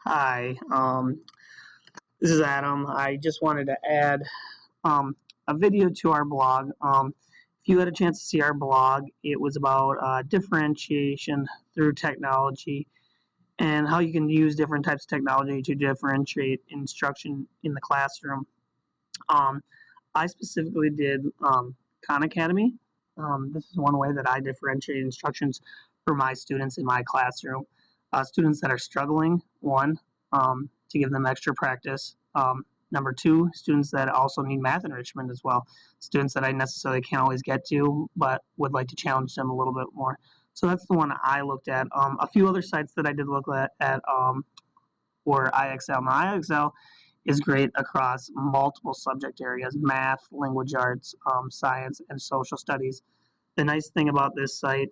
Hi, this is Adam. I just wanted to add a video to our blog. If you had a chance to see our blog, it was about differentiation through technology and how you can use different types of technology to differentiate instruction in the classroom. Um, I specifically did Khan Academy. This is one way that I differentiate instructions for my students in my classroom. Students that are struggling, one, to give them extra practice. Number two, students that also need math enrichment as well. Students that I necessarily can't always get to, but would like to challenge them a little bit more. So that's the one I looked at. A few other sites that I did look at were IXL. Now, IXL is great across multiple subject areas: math, language arts, science, and social studies. The nice thing about this site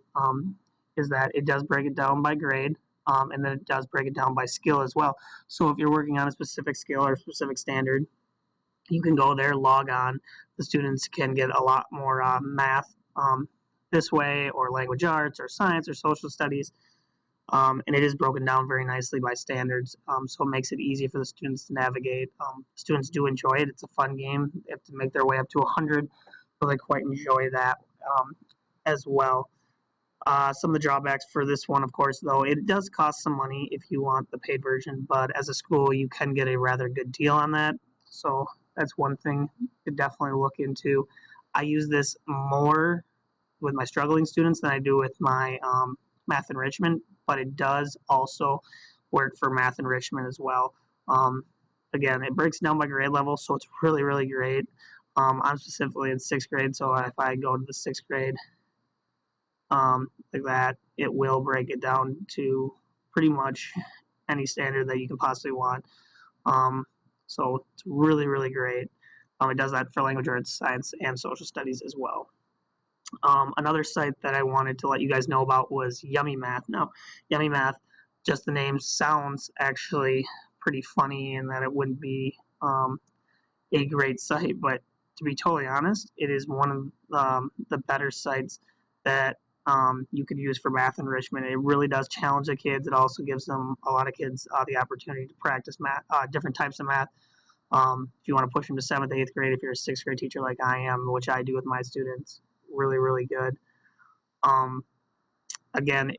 is that it does break it down by grade, and then it does break it down by skill as well. So if you're working on a specific skill or a specific standard, you can go there, log on. The students can get a lot more math this way, or language arts, or science, or social studies. And it is broken down very nicely by standards, so it makes it easy for the students to navigate. Students do enjoy it. It's a fun game. They have to make their way up to 100, so they quite enjoy that as well. Some of the drawbacks for this one, of course, though, it does cost some money if you want the paid version, but as a school, you can get a rather good deal on that. So that's one thing to definitely look into. I use this more with my struggling students than I do with my math enrichment, but it does also work for math enrichment as well. Again, it breaks down by grade level, so it's really, really great. I'm specifically in sixth grade, so if I go to the sixth grade like that, it will break it down to pretty much any standard that you can possibly want. So it's really, really great. It does that for language arts, science, and social studies as well. Another site that I wanted to let you guys know about was Yummy Math. Now, Yummy Math, just the name sounds actually pretty funny in that it wouldn't be a great site, but to be totally honest, it is one of the better sites that you could use for math enrichment. It really does challenge the kids. It also gives them, a lot of kids, the opportunity to practice math, different types of math. If you want to push them to 7th, 8th grade, if you're a 6th grade teacher like I am, which I do with my students, really, really good. Again,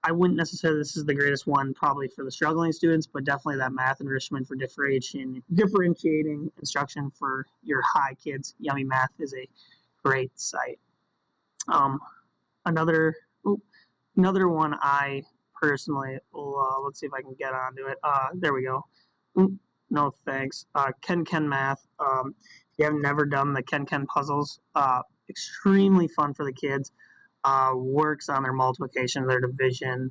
I wouldn't necessarily, this is the greatest one probably for the struggling students, but definitely that math enrichment for differentiating instruction for your high kids. Yummy Math is a great site. Another one I personally let's see if I can get onto it. There we go. No thanks. Ken Math. If you have never done the Ken puzzles, extremely fun for the kids. Works on their multiplication, their division,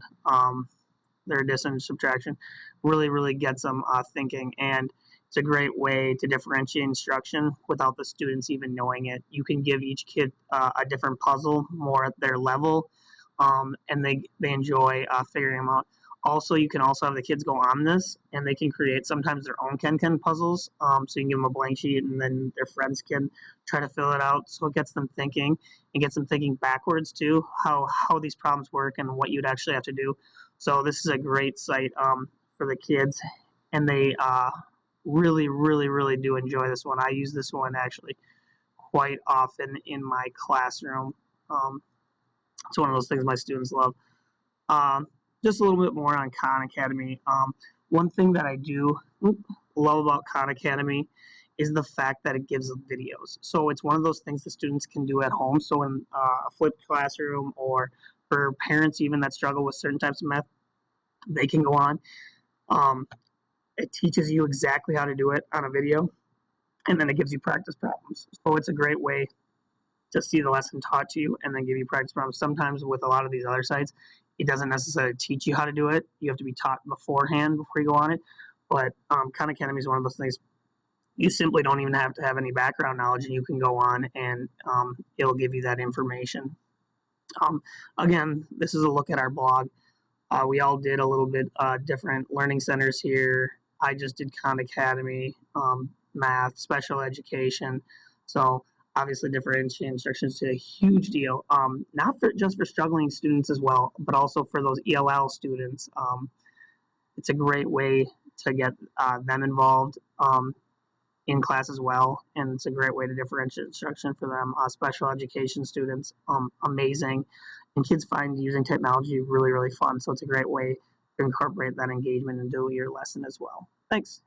their addition, subtraction. Really, really gets them thinking, and it's a great way to differentiate instruction without the students even knowing it. You can give each kid a different puzzle, more at their level, and they enjoy figuring them out. Also, you can also have the kids go on this, and they can create sometimes their own Ken puzzles. So you can give them a blank sheet, and then their friends can try to fill it out. So it gets them thinking, and gets them thinking backwards too, how these problems work and what you'd actually have to do. So this is a great site for the kids, and they really, really, really do enjoy this one. I use this one actually quite often in my classroom. It's one of those things my students love. Just a little bit more on Khan Academy. One thing that I do love about Khan Academy is the fact that it gives videos. So it's one of those things the students can do at home. So in a flipped classroom, or for parents even that struggle with certain types of math, they can go on. It teaches you exactly how to do it on a video, and then it gives you practice problems. So it's a great way to see the lesson taught to you and then give you practice problems. Sometimes with a lot of these other sites, it doesn't necessarily teach you how to do it. You have to be taught beforehand before you go on it. But Khan Academy is one of those things you simply don't even have to have any background knowledge, and you can go on and it'll give you that information. Again, this is a look at our blog. We all did a little bit different learning centers here. I just did Khan Academy, math, special education. So obviously differentiating instruction is a huge deal, not just for struggling students as well, but also for those ELL students. It's a great way to get them involved in class as well, and it's a great way to differentiate instruction for them. Special education students, amazing, and kids find using technology really, really fun, so it's a great way to incorporate that engagement into your lesson as well. Thanks.